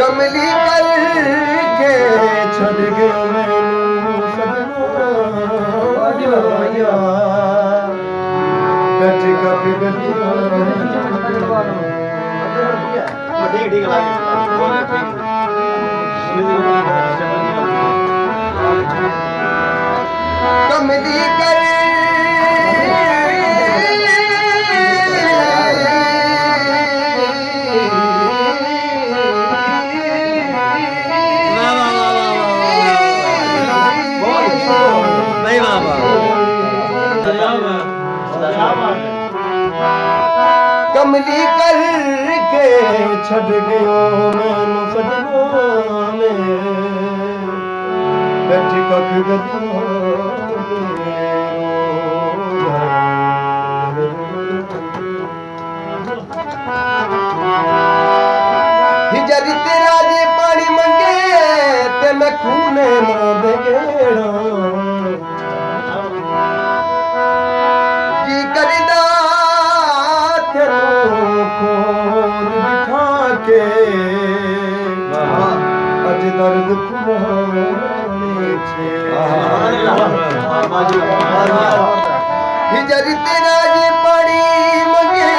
कमली करके छड़ गयो मैनू सजना गट गप कमली कर कमली करके छड़ गयो मैनू सजना में बैठी कख हिजरी तेरा जे पानी मंगे ते मैं खूने ना देगेड़ा जी करदा के अज दर्द पुराने छे हिजरी तेरा जे पानी मंगे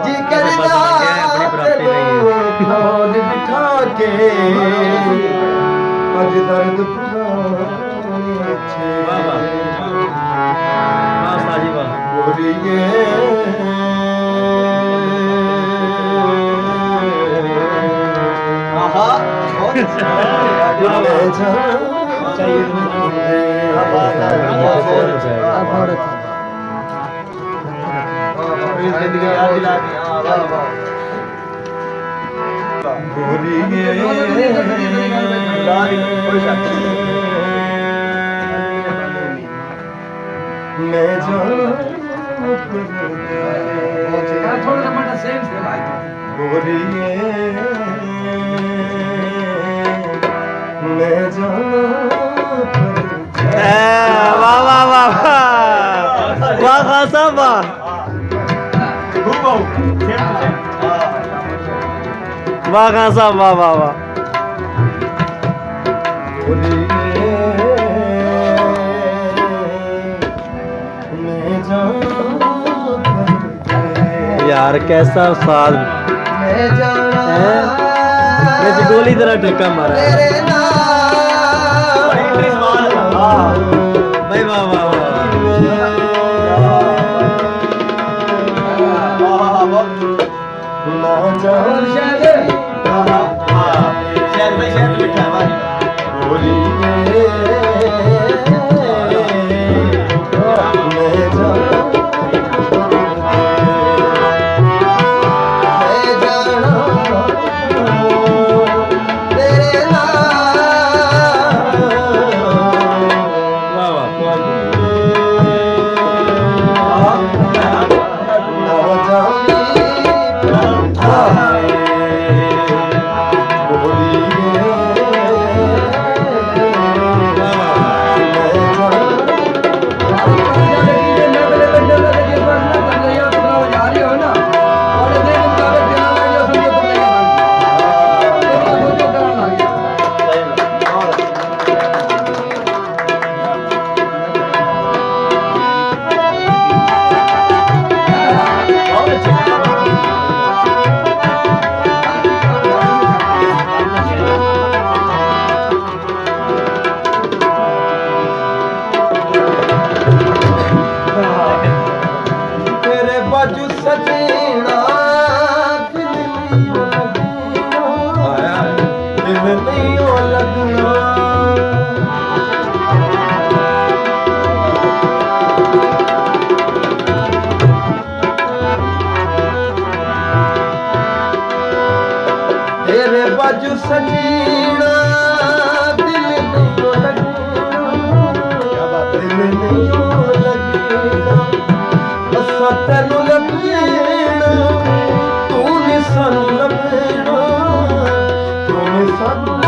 जी करदा बिठा के अज दर्द पुराने छे गोरिये मैं वाह वाह वाह वाह खासा वाह वाह खासा वाह वाह वाह यार कैसा साल मेरी गोली तरह ठेका मारा भाई वाह वाह तेरे नाम लगना तेरे बाजू सजीना दिल नहीं लगना दिल नहीं लगना असा तेनू लभना तू नहीं सानू लभना तू नहीं सानू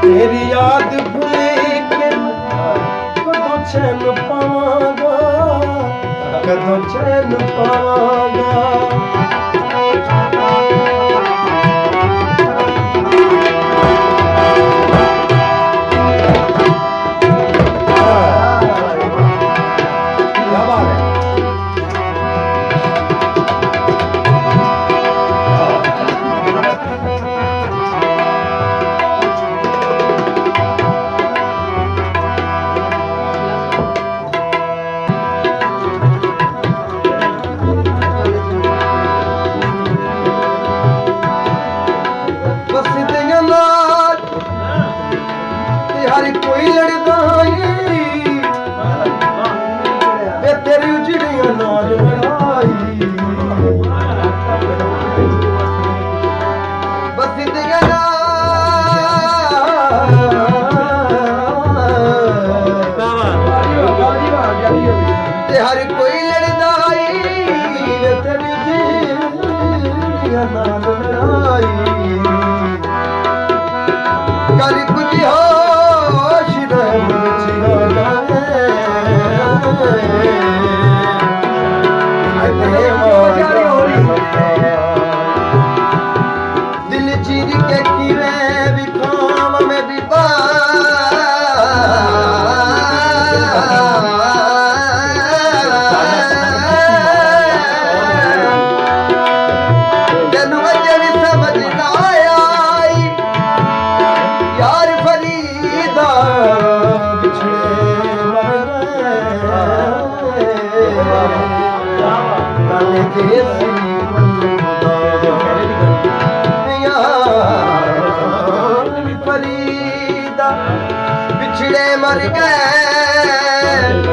तेरी याद भूले के कदों चैन पावांगा कदों चैन पावांगा क्या बात है हर कोई लड़दा वे तेरी उजड़ियां नाल लड़ाई बस दिया ते हर कोई लड़दा वे तेरी उजड़ियां नाल लड़ाई कर कुछ हो दिल चीर के कीवे भी खाम में भी तेन वजह भी समझ ना आई यार फरीदा फरीदा बिछड़े मर गए